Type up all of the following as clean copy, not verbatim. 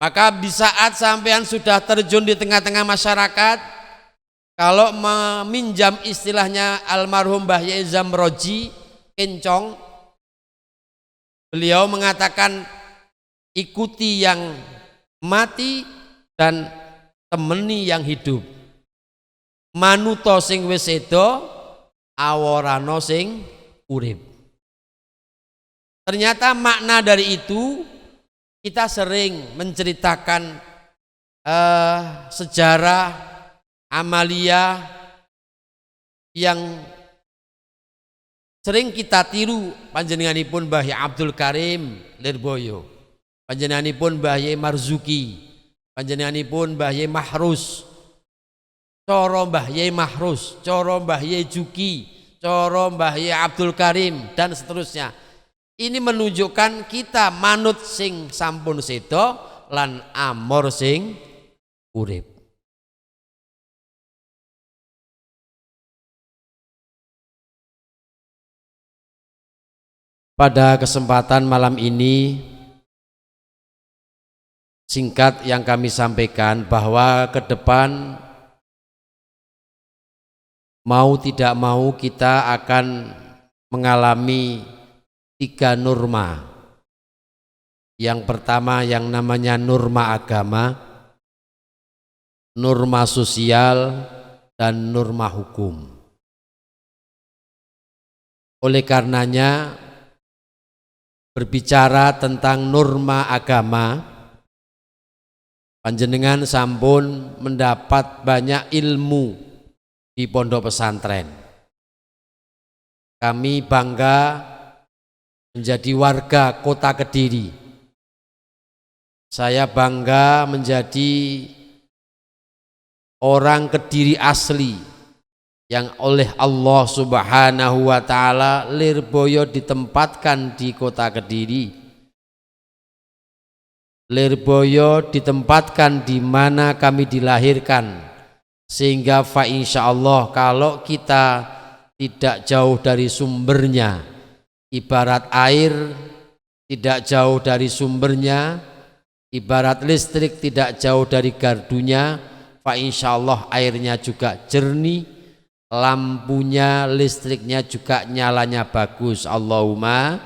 Maka di saat sampean sudah terjun di tengah-tengah masyarakat, kalau meminjam istilahnya almarhum Mbah Yai Zamroji Kencong, beliau mengatakan ikuti yang mati dan temeni yang hidup. Manuto sing wis sedo, aworano sing urip. Ternyata makna dari itu kita sering menceritakan sejarah amalia yang sering kita tiru. Panjenenganipun Mbah Yai Abdul Karim Lirboyo, panjenenganipun Mbah Yai Marzuki, panjenenganipun Mbah Yai Mahrus, coro Mbah Yai Mahrus, coro Mbah Yai Juki, coro Mbah Yai Abdul Karim, dan seterusnya. Ini menunjukkan kita manut sing sampun sedo lan amor sing urip. Pada kesempatan malam ini, singkat yang kami sampaikan bahwa ke depan mau tidak mau kita akan mengalami 3 norma. Yang pertama yang namanya norma agama, norma sosial, dan norma hukum. Oleh karenanya, berbicara tentang norma agama, panjenengan sampun mendapat banyak ilmu di pondok pesantren. Kami bangga menjadi warga kota Kediri. Saya bangga menjadi orang Kediri asli yang oleh Allah Subhanahu wa ta'ala Lirboyo ditempatkan di kota Kediri. Lirboyo ditempatkan di mana kami dilahirkan, sehingga fa insyaallah kalau kita tidak jauh dari sumbernya, ibarat air tidak jauh dari sumbernya, ibarat listrik tidak jauh dari gardunya, fa insyaallah airnya juga jernih, lampunya, listriknya juga nyalanya bagus. Allahumma.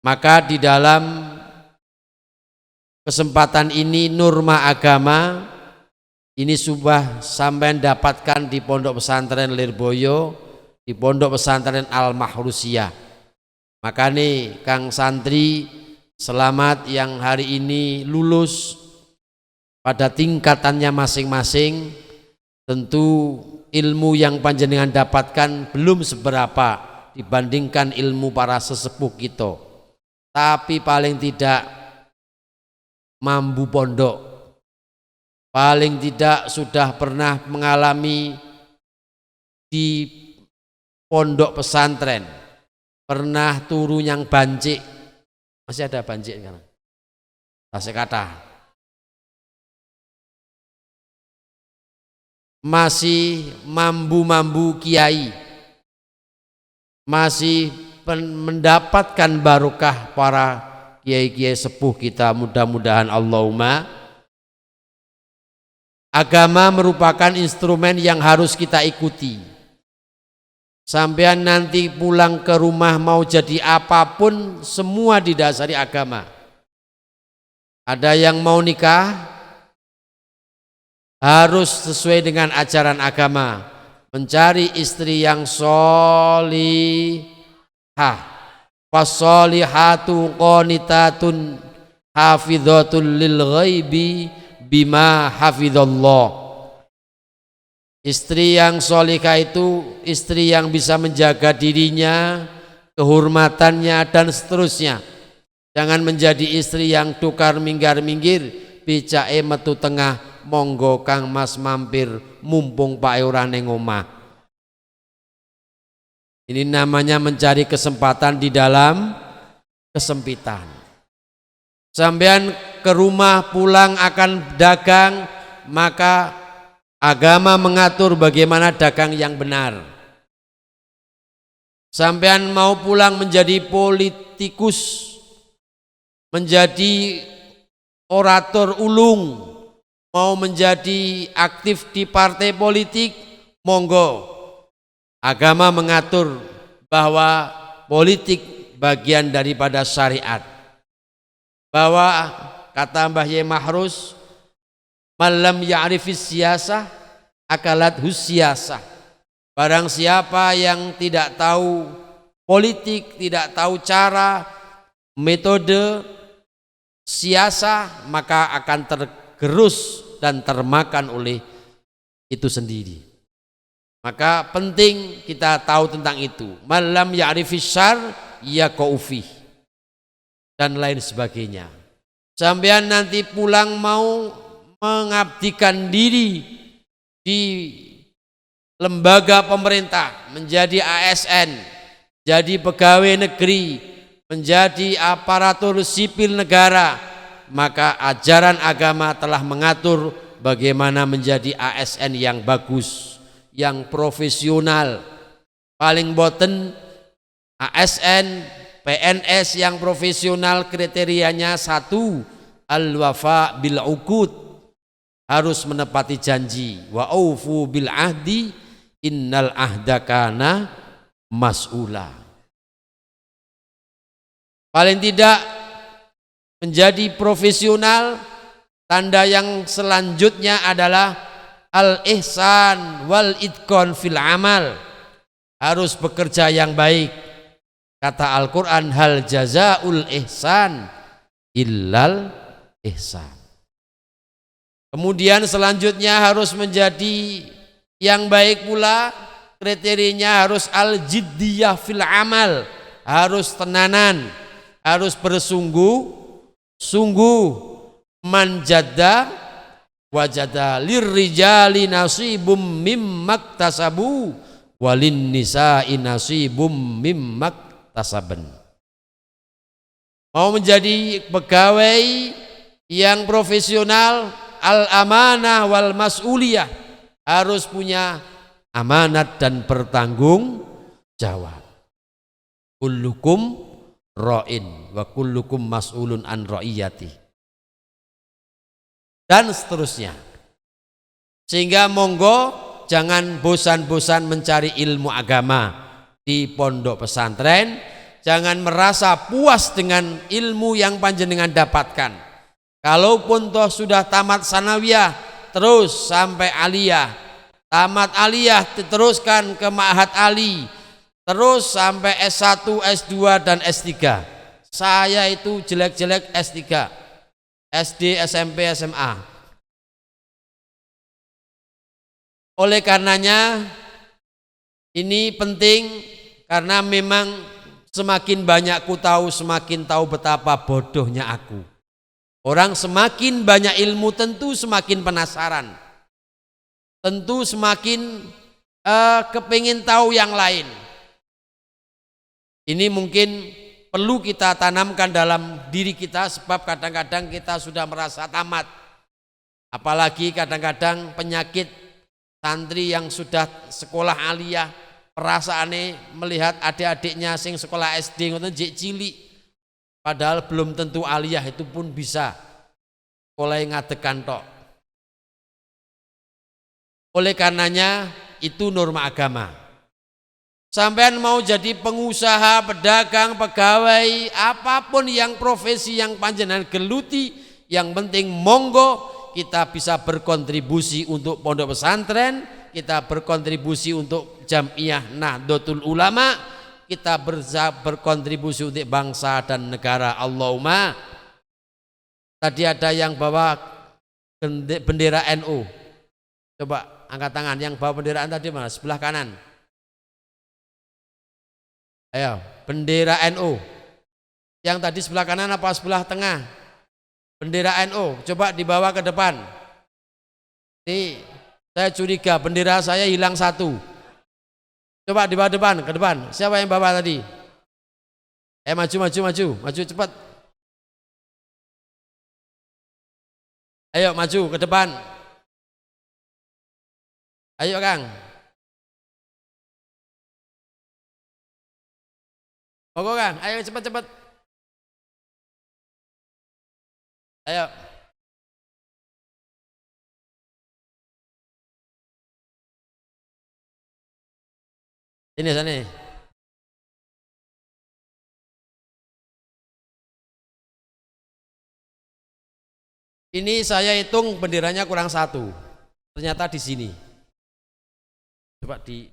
Maka di dalam kesempatan ini norma agama ini sudah sampai dapatkan di pondok pesantren Lirboyo, di pondok pesantren Al-Mahrusiyah. Maka nih Kang Santri, selamat yang hari ini lulus pada tingkatannya masing-masing. Tentu ilmu yang panjenengan dapatkan belum seberapa dibandingkan ilmu para sesepuh kita, tapi paling tidak mambu pondok, paling tidak sudah pernah mengalami di pondok pesantren, pernah turu yang bancik. Masih ada bancik sekarang? Tasik kata. Masih mambu-mambu kiai, masih mendapatkan barokah para kiai-kiai sepuh kita, mudah-mudahan. Allahumma. Agama merupakan instrumen yang harus kita ikuti. Sampean nanti pulang ke rumah mau jadi apapun, semua didasari agama. Ada yang mau nikah harus sesuai dengan ajaran agama, mencari istri yang sholihah, fasolihatu qanitatun hafidhatul lil ghaibi bima hafidhallah. Istri yang sholihah itu istri yang bisa menjaga dirinya, kehormatannya, dan seterusnya. Jangan menjadi istri yang tukar minggar-minggir, bicae metu tengah, monggo Kang Mas mampir, mumpung Pak ora ning omah. Ini namanya mencari kesempatan di dalam kesempitan. Sampean ke rumah pulang akan dagang, maka agama mengatur bagaimana dagang yang benar. Sampean mau pulang menjadi politikus, menjadi orator ulung, mau menjadi aktif di partai politik, monggo. Agama mengatur bahwa politik bagian daripada syariat. Bahwa kata Mbah Yai Mahrus, malam ya'rifis siyasah akalat husyasah. Barang siapa yang tidak tahu politik, tidak tahu cara, metode siasah, maka akan tergerus dan termakan oleh itu sendiri. Maka penting kita tahu tentang itu. Malam ya'rifis syar yaqaufi dan lain sebagainya. Sampean nanti pulang mau mengabdikan diri di lembaga pemerintah, menjadi ASN, jadi pegawai negeri, menjadi aparatur sipil negara, maka ajaran agama telah mengatur bagaimana menjadi ASN yang bagus, yang profesional. Paling boten ASN, PNS yang profesional kriterianya satu, al-wafa bil uqud, harus menepati janji. Wa aufu bil ahdi innal ahda kana mas'ula. Paling tidak menjadi profesional. Tanda yang selanjutnya adalah al-ihsan wal idqan fil amal, harus bekerja yang baik. Kata Al-Quran, hal jazaul ihsan illal ihsan. Kemudian selanjutnya harus menjadi yang baik pula, kriterianya harus al-jiddiyah fil amal, harus tenanan, harus bersungguh-sungguh. Man jadda wajada lirrijali nasibum mimmaktasabu walin nisa'i nasibum mimmaktasaben. Mau menjadi pegawai yang profesional, al-amanah wal mas'uliyah, harus punya amanat dan bertanggung jawab. Kullukum ra'in wa kullukum mas'ulun an ra'iyati, dan seterusnya. Sehingga monggo jangan bosan-bosan mencari ilmu agama di pondok pesantren, jangan merasa puas dengan ilmu yang panjenengan dapatkan. Kalaupun toh sudah tamat sanawiyah terus sampai aliyah, tamat aliyah diteruskan ke ma'had ali, terus sampai S1, S2 dan S3. Saya itu jelek-jelek S3, SD, SMP, SMA. Oleh karenanya ini penting, karena memang semakin banyak ku tahu, semakin tahu betapa bodohnya aku. Orang semakin banyak ilmu tentu semakin penasaran, tentu semakin kepingin tahu yang lain. Ini mungkin perlu kita tanamkan dalam diri kita, sebab kadang-kadang kita sudah merasa tamat. Apalagi kadang-kadang penyakit santri yang sudah sekolah aliyah, perasaannya melihat adik-adiknya sing sekolah SD ngoten jek cilik, padahal belum tentu aliyah itu pun bisa sekolah ngadekan tok. Oleh karenanya itu norma agama. Sampean mau jadi pengusaha, pedagang, pegawai, apapun yang profesi yang panjenengan geluti, yang penting monggo kita bisa berkontribusi untuk pondok pesantren, kita berkontribusi untuk Jamiah Nahdlatul Ulama, kita berkontribusi untuk bangsa dan negara. Allahumma. Tadi ada yang bawa bendera NU. Coba angkat tangan yang bawa benderaan tadi mana? Sebelah kanan. Ayo, bendera NU. Yang tadi sebelah kanan apa sebelah tengah? Bendera NU, coba dibawa ke depan. Ini saya curiga bendera saya hilang satu. Coba dibawa depan, ke depan. Siapa yang bawa tadi? Maju cepat. Ayo maju ke depan. Ayo Kang. Monggo Kang, ayo cepat. Ayo. Sini sini. Ini saya hitung benderanya kurang satu. Ternyata di sini. Coba di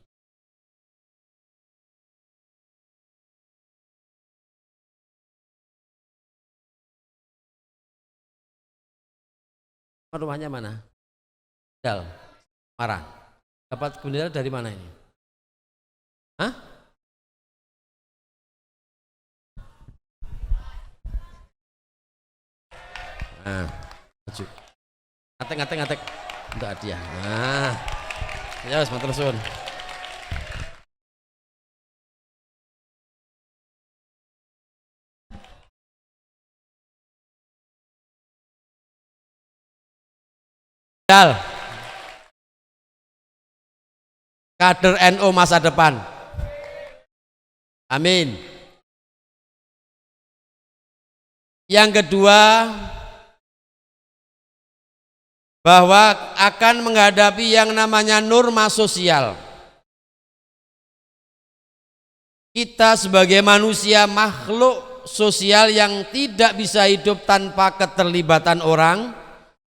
rumahnya mana? Dal, Marang. Dapat bendera dari mana ini? Hah? Nah, maju. Ngatek. Untuk hadiah. Nah, ya wes matur suwun. Dal. Kader NU masa depan. Amin. Yang kedua, bahwa akan menghadapi yang namanya norma sosial. Kita sebagai manusia makhluk sosial yang tidak bisa hidup tanpa keterlibatan orang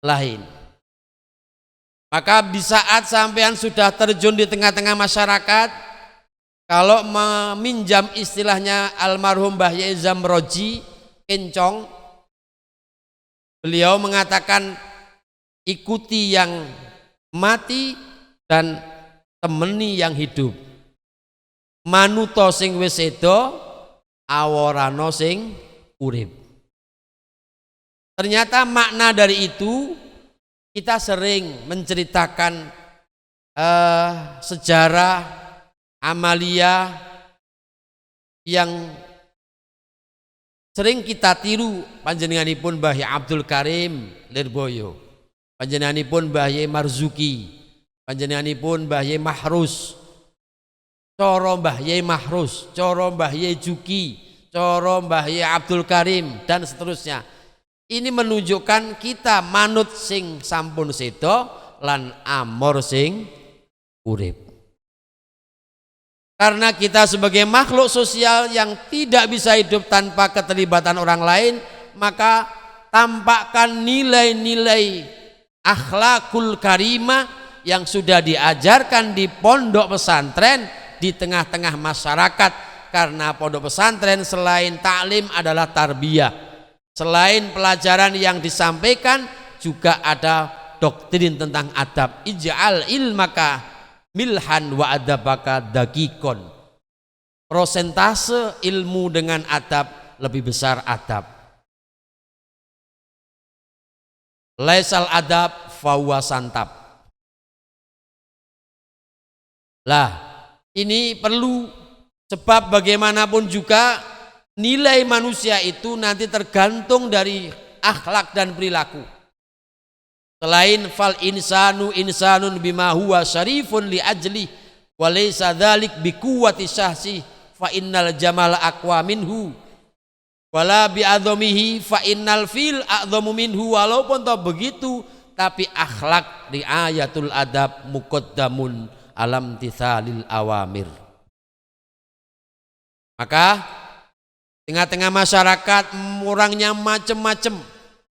lain. Maka di saat sampean sudah terjun di tengah-tengah masyarakat, kalau meminjam istilahnya almarhum Mbah Yai Zamroji Kencong, beliau mengatakan ikuti yang mati dan temeni yang hidup. Manuto sing wis sedo, aworano sing urip. Ternyata makna dari itu kita sering menceritakan sejarah amalia yang sering kita tiru panjenenganipun Mbah Abdul Karim Lirboyo, panjenenganipun Mbah Marzuki, panjenenganipun Mbah Mahrus, coro Mbah Mahrus, coro Mbah Juki, coro Mbah Abdul Karim dan seterusnya. Ini menunjukkan kita manut sing sampun sedo lan amor sing urip. Karena kita sebagai makhluk sosial yang tidak bisa hidup tanpa keterlibatan orang lain, maka tampakkan nilai-nilai akhlakul karimah yang sudah diajarkan di pondok pesantren di tengah-tengah masyarakat. Karena pondok pesantren selain taklim adalah tarbiyah, selain pelajaran yang disampaikan juga ada doktrin tentang adab. Ij'al ilmaka milhan wa adabaka dakikon. Prosentase ilmu dengan adab lebih besar adab. Laisal adab fahuwa santab. Lah, ini perlu, sebab bagaimanapun juga nilai manusia itu nanti tergantung dari akhlak dan perilaku. Selain fal insanu insanun bima huwa syarifun li ajli wa laysa dzalik bi quwwati syahsi fa innal jamala aqwa minhu wala bi adzamihi fa innal fil a'dhamu minhu. Walaupun toh begitu, tapi akhlak riayatul adab muqaddamun alam tithalil awamir. Maka tengah-tengah masyarakat orangnya macem-macem,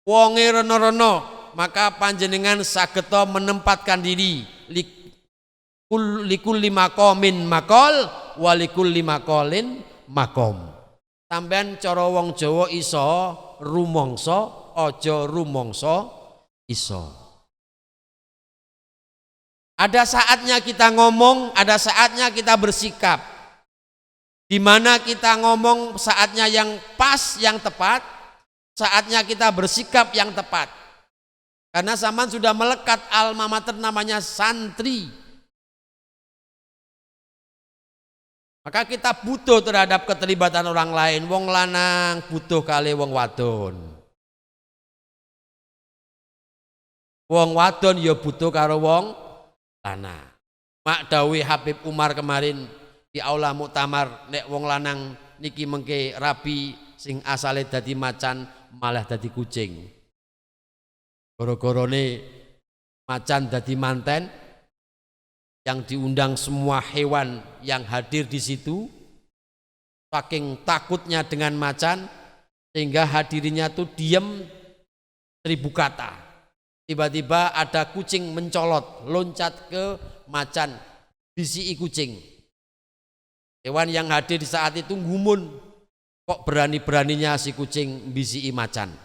wonge reno-reno, maka panjenengan sageta menempatkan diri likulli maqamin maqal wa likulli maqalin maqam. Sampeyan cara wong Jawa iso rumangsa, aja rumangsa iso. Ada saatnya kita ngomong, ada saatnya kita bersikap. Di mana kita ngomong saatnya yang pas, yang tepat, saatnya kita bersikap yang tepat. Karena zaman sudah melekat alma mater namanya santri. Maka kita butuh terhadap keterlibatan orang lain. Wong lanang butuh kali wong wadon. Wong wadon ya butuh karo wong lanang. Mak dawuh Habib Umar kemarin di aula muktamar, nek wong lanang niki mengke rabi sing asale dadi macan malah dadi kucing. Goro-gorone macan dadi manten, yang diundang semua hewan yang hadir di situ, saking takutnya dengan macan sehingga hadirinnya tuh diem 1000 kata. Tiba-tiba ada kucing mencolot, loncat ke macan, bisiki kucing. Hewan yang hadir di saat itu ngumun, kok berani-beraninya si kucing bisiki macan.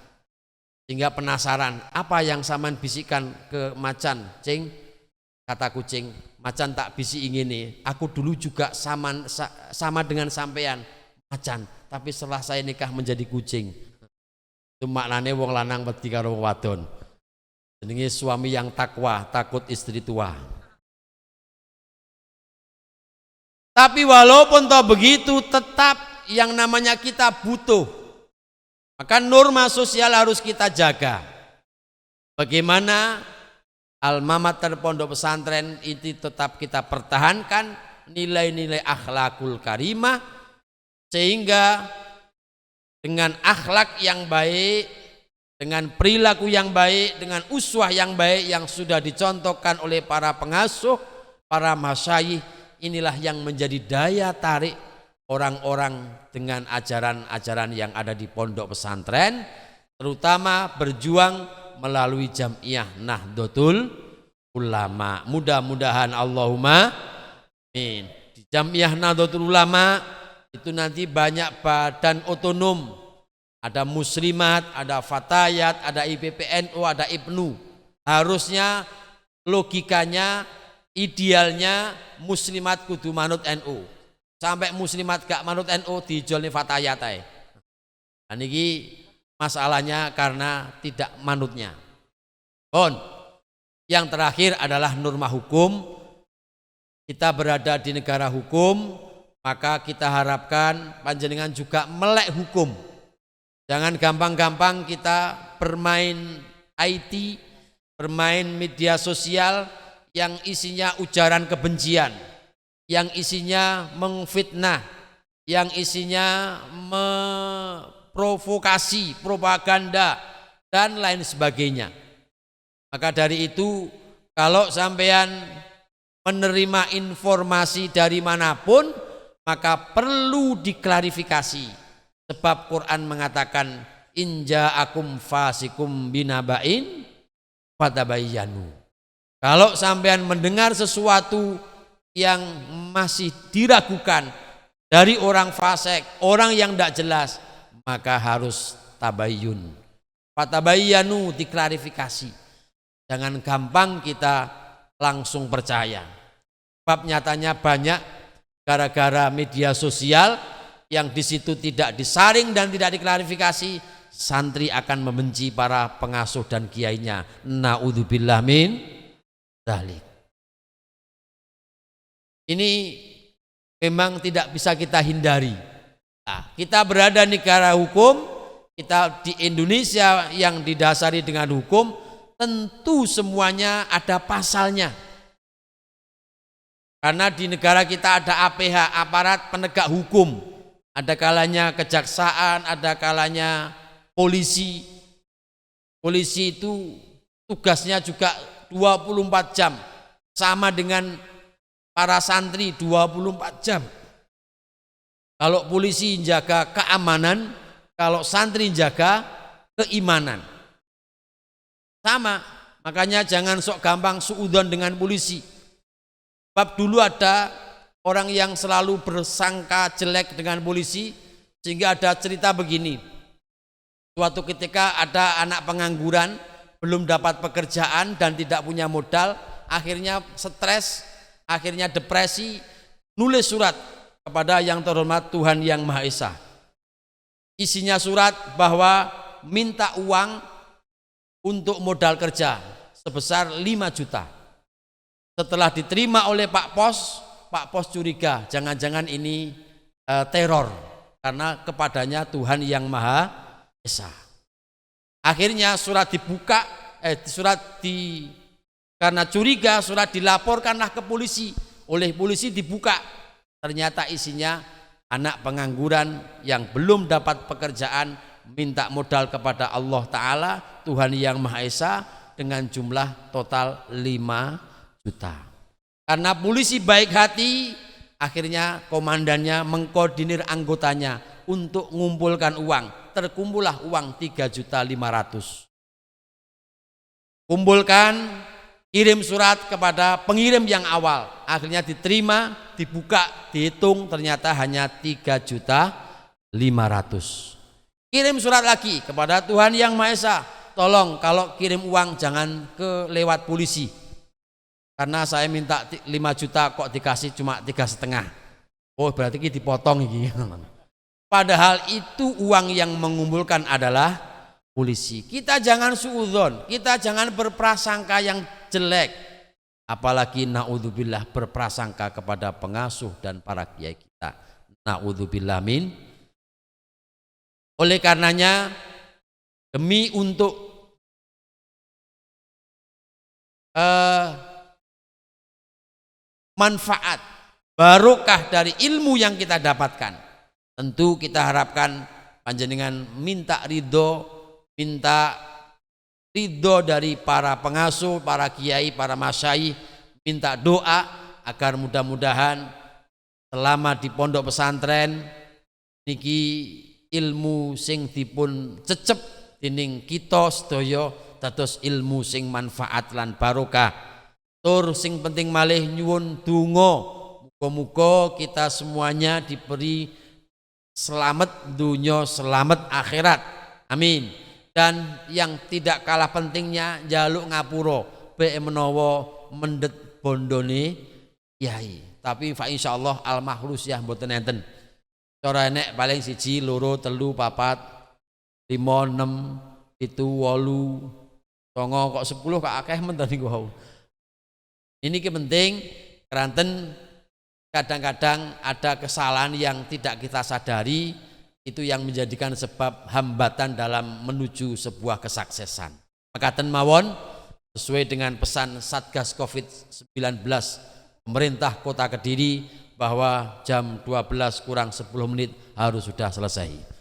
Sehingga penasaran, apa yang saman bisikan ke macan, cing? Kata kucing, macan tak bisi ingin, aku dulu juga sama dengan sampean macan, tapi setelah saya nikah menjadi kucing. Itu maknanya wong lanang wedi karo wong wadon. Jenenge suami yang takwa, takut istri tua. Tapi walaupun toh begitu, tetap yang namanya kita butuh. Maka norma sosial harus kita jaga. Bagaimana alma mater pondok pesantren itu tetap kita pertahankan nilai-nilai akhlakul karimah, sehingga dengan akhlak yang baik, dengan perilaku yang baik, dengan uswah yang baik yang sudah dicontohkan oleh para pengasuh, para masyayikh, inilah yang menjadi daya tarik orang-orang dengan ajaran-ajaran yang ada di pondok pesantren, terutama berjuang melalui Jam'iyah Nahdlatul Ulama. Mudah-mudahan Allahumma amin. Di Jam'iyah Nahdlatul Ulama itu nanti banyak badan otonom, ada muslimat, ada fatayat, ada IPPNU, ada IPNU. Harusnya logikanya, idealnya muslimat kudu manut NU. Sampai muslimat gak manut NU dijolni fatayat ae. Nah, niki masalahnya karena tidak manutnya. Yang terakhir adalah norma hukum. Kita berada di negara hukum, maka kita harapkan panjenengan juga melek hukum. Jangan gampang-gampang kita bermain IT, bermain media sosial yang isinya ujaran kebencian, yang isinya mengfitnah, yang isinya memprovokasi, propaganda, dan lain sebagainya. Maka dari itu, kalau sampean menerima informasi dari manapun, maka perlu diklarifikasi. Sebab Quran mengatakan, in ja'akum fasikum binaba'in fatabayyanu. Kalau sampean mendengar sesuatu yang masih diragukan dari orang fasik, orang yang tidak jelas, maka harus tabayyun. Fatabayyanu, diklarifikasi. Jangan gampang kita langsung percaya. Sebab nyatanya banyak gara-gara media sosial yang di situ tidak disaring dan tidak diklarifikasi, santri akan membenci para pengasuh dan kiainya. Na'udzubillah min dzalik. Ini memang tidak bisa kita hindari. Nah, kita berada di negara hukum, kita di Indonesia yang didasari dengan hukum, tentu semuanya ada pasalnya. Karena di negara kita ada APH, aparat penegak hukum. Ada kalanya kejaksaan, ada kalanya polisi. Polisi itu tugasnya juga 24 jam. Sama dengan para santri 24 jam. Kalau polisi jaga keamanan, kalau santri jaga keimanan. Sama, makanya jangan sok gampang suudzon dengan polisi. Sebab dulu ada orang yang selalu bersangka jelek dengan polisi, sehingga ada cerita begini. Suatu ketika ada anak pengangguran, belum dapat pekerjaan dan tidak punya modal, akhirnya stres, akhirnya depresi, nulis surat kepada yang terhormat Tuhan Yang Maha Esa. Isinya surat bahwa minta uang untuk modal kerja sebesar 5 juta. Setelah diterima oleh Pak Pos curiga, jangan-jangan ini teror, karena kepadanya Tuhan Yang Maha Esa. Akhirnya surat dibuka, karena curiga, surat dilaporkanlah ke polisi. Oleh polisi dibuka, ternyata isinya anak pengangguran yang belum dapat pekerjaan minta modal kepada Allah Ta'ala, Tuhan Yang Maha Esa, dengan jumlah total 5 juta. Karena polisi baik hati, akhirnya komandannya mengkoordinir anggotanya untuk mengumpulkan uang. Terkumpullah uang 3.500.000. Kumpulkan, kirim surat kepada pengirim yang awal. Akhirnya diterima, dibuka, dihitung, ternyata hanya 3.500.000. Kirim surat lagi kepada Tuhan Yang Maha Esa. Tolong kalau kirim uang jangan lewat polisi. Karena saya minta 5 juta kok dikasih cuma 3,5. Oh berarti ini dipotong ini. Padahal itu uang yang mengumpulkan adalah polisi. Kita jangan suudzon, kita jangan berprasangka yang jelek. Apalagi naudzubillah berprasangka kepada pengasuh dan para kiai kita. Naudzubillah min. Oleh karenanya demi untuk manfaat barokah dari ilmu yang kita dapatkan, tentu kita harapkan panjenengan minta ridho dari para pengasuh, para kiai, para masyayikh, minta doa agar mudah-mudahan selama di pondok pesantren niki ilmu sing dipun cecep dening kita sedaya dados ilmu sing manfaat lan barokah. Tur sing penting malih nyuwun donga muga-muga kita semuanya diberi selamat dunia, selamat akhirat. Amin. Dan yang tidak kalah pentingnya njaluk ngapura be menawa mendhet bondone yai. Tapi fa insyaallah al mahrus ya mboten enten. Cara enek paling 1, 2, 3, 4, 5, 6, 7, 8, 9, kok 10 kok akeh men niku wau. Ini penting keranten kadang-kadang ada kesalahan yang tidak kita sadari, itu yang menjadikan sebab hambatan dalam menuju sebuah kesuksesan. Makaten mawon sesuai dengan pesan Satgas Covid-19 pemerintah Kota Kediri bahwa jam 12 kurang 10 menit harus sudah selesai.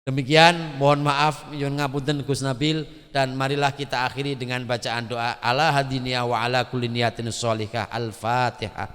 Demikian, mohon maaf nyuwun ngapunten Gus Nabil, dan marilah kita akhiri dengan bacaan doa ala hadiniya wa ala kulli niyatin sholihah. Al-Fatihah.